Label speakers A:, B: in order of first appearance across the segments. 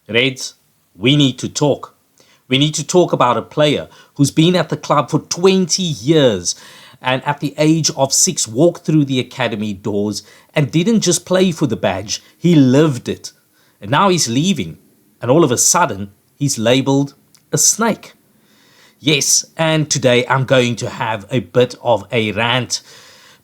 A: Reds, we need to talk. We need to talk about a player who's been at the club for 20 years and at the age of 6 walked through the academy doors and didn't just play for the badge, he lived it. And now he's leaving, and all of a sudden, he's labelled a snake. Yes, and today I'm going to have a bit of a rant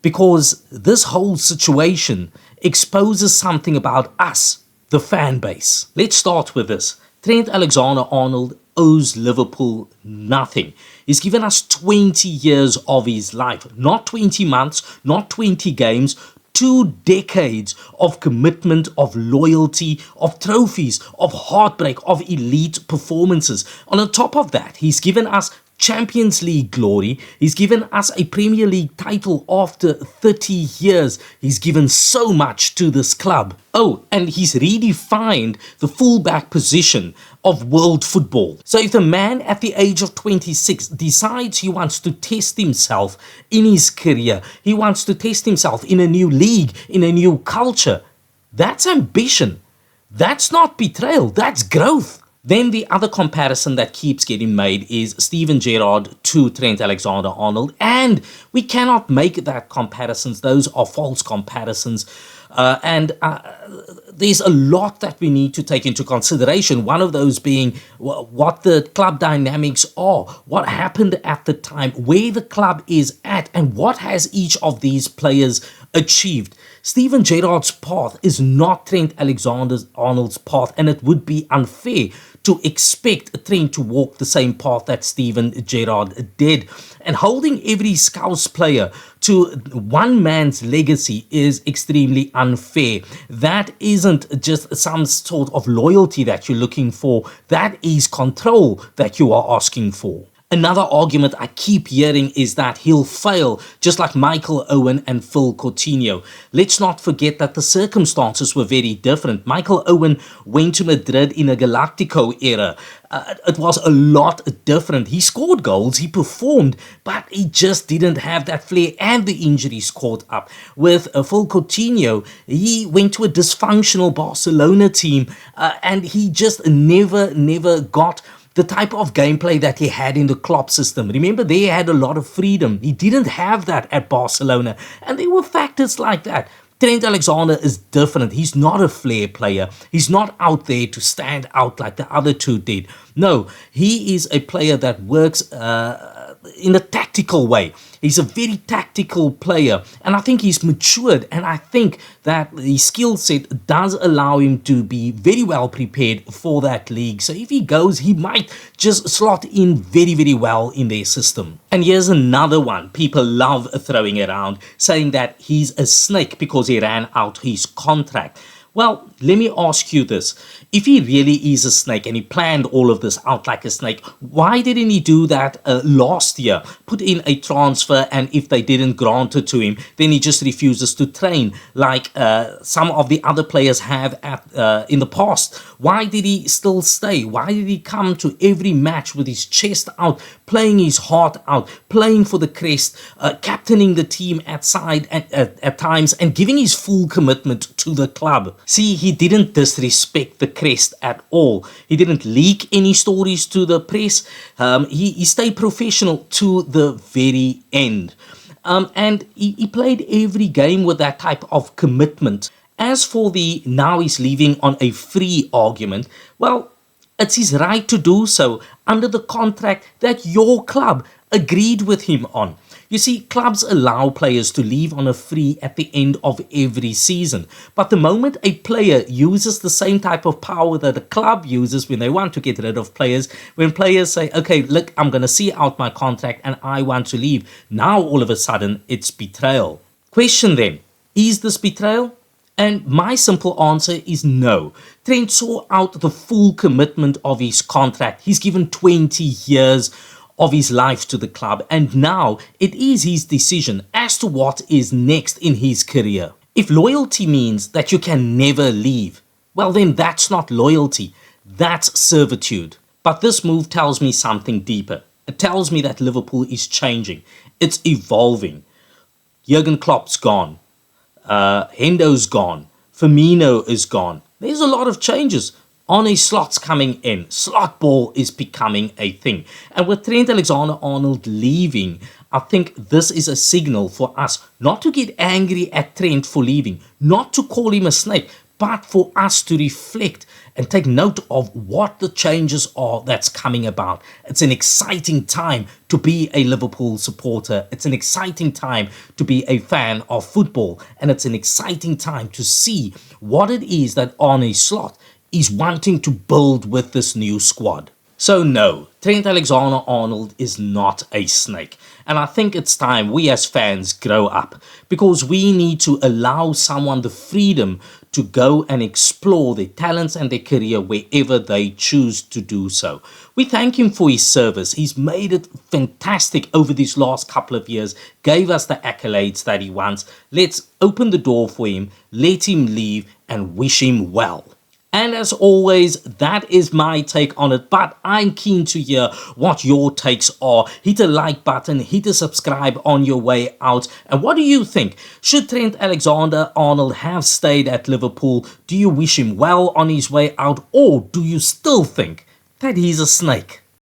A: because this whole situation exposes something about us, the fan base. Let's start with this. Trent Alexander-Arnold owes Liverpool nothing. He's given us 20 years of his life, not 20 months, not 20 games, 2 decades of commitment, of loyalty, of trophies, of heartbreak, of elite performances. On top of that, he's given us Champions League glory. He's given us a Premier League title after 30 years. He's given so much to this club. Oh, and he's redefined the fullback position of world football. So if the man at the age of 26 decides he wants to test himself in his career, he wants to test himself in a new league, in a new culture, that's ambition. That's not betrayal, that's growth. Then the other comparison that keeps getting made is Steven Gerrard to Trent Alexander-Arnold, and we cannot make that comparisons. Those are false comparisons, and there's a lot that we need to take into consideration. One of those being what the club dynamics are, what happened at the time, where the club is at, and what has each of these players achieved. Steven Gerrard's path is not Trent Alexander-Arnold's path, and it would be unfair to expect Trent to walk the same path that Steven Gerrard did. And holding every Scouse player to one man's legacy is extremely unfair. That isn't just some sort of loyalty that you're looking for. That is control that you are asking for. Another argument I keep hearing is that he'll fail, just like Michael Owen and Phil Coutinho. Let's not forget that the circumstances were very different. Michael Owen went to Madrid in a Galactico era. It was a lot different. He scored goals, he performed, but he just didn't have that flair, and the injuries caught up. With Phil Coutinho, he went to a dysfunctional Barcelona team, and he just never got the type of gameplay that he had in the Klopp system. Remember, they had a lot of freedom. He didn't have that at Barcelona. And there were factors like that. Trent Alexander is different. He's not a flair player. He's not out there to stand out like the other two did. No, he is a player that works in a tactical way. He's a very tactical player, and I think he's matured, and I think that the skill set does allow him to be very well prepared for that league. So if he goes, he might just slot in very well in their system. And here's another one people love throwing around, saying that he's a snake because he ran out his contract. Well, let me ask you this. If he really is a snake and he planned all of this out like a snake, why didn't he do that last year? Put in a transfer, and if they didn't grant it to him, then he just refuses to train like some of the other players have in the past. Why did he still stay? Why did he come to every match with his chest out, playing his heart out, playing for the crest, captaining the team at times, and giving his full commitment to the club? See, he didn't disrespect the crest at all. He didn't leak any stories to the press. He stayed professional to the very end. And he played every game with that type of commitment. As for the now he's leaving on a free argument, well, it's his right to do so under the contract that your club agreed with him on. You see, clubs allow players to leave on a free at the end of every season. But the moment a player uses the same type of power that a club uses when they want to get rid of players, when players say, okay, look, I'm going to see out my contract and I want to leave, now all of a sudden it's betrayal. Question then, is this betrayal? And my simple answer is no. Trent saw out the full commitment of his contract. He's given 20 years of his life to the club, and now it is his decision as to what is next in his career. If loyalty means that you can never leave, well then that's not loyalty, that's servitude. But this move tells me something deeper. It tells me that Liverpool is changing, it's evolving. Jurgen Klopp's gone, Hendo's gone, Firmino is gone. There's a lot of changes. Arne Slot's coming in. Slot ball is becoming a thing. And with Trent Alexander-Arnold leaving, I think this is a signal for us not to get angry at Trent for leaving, not to call him a snake, but for us to reflect and take note of what the changes are that's coming about. It's an exciting time to be a Liverpool supporter. It's an exciting time to be a fan of football. And it's an exciting time to see what it is that Arne Slot is wanting to build with this new squad. So no, Trent Alexander-Arnold is not a snake. And I think it's time we as fans grow up, because we need to allow someone the freedom to go and explore their talents and their career wherever they choose to do so. We thank him for his service. He's made it fantastic over these last couple of years, gave us the accolades that he wants. Let's open the door for him, let him leave, and wish him well. And as always, that is my take on it, but I'm keen to hear what your takes are. Hit a like button, hit a subscribe on your way out. And what do you think? Should Trent Alexander-Arnold have stayed at Liverpool? Do you wish him well on his way out, or do you still think that he's a snake?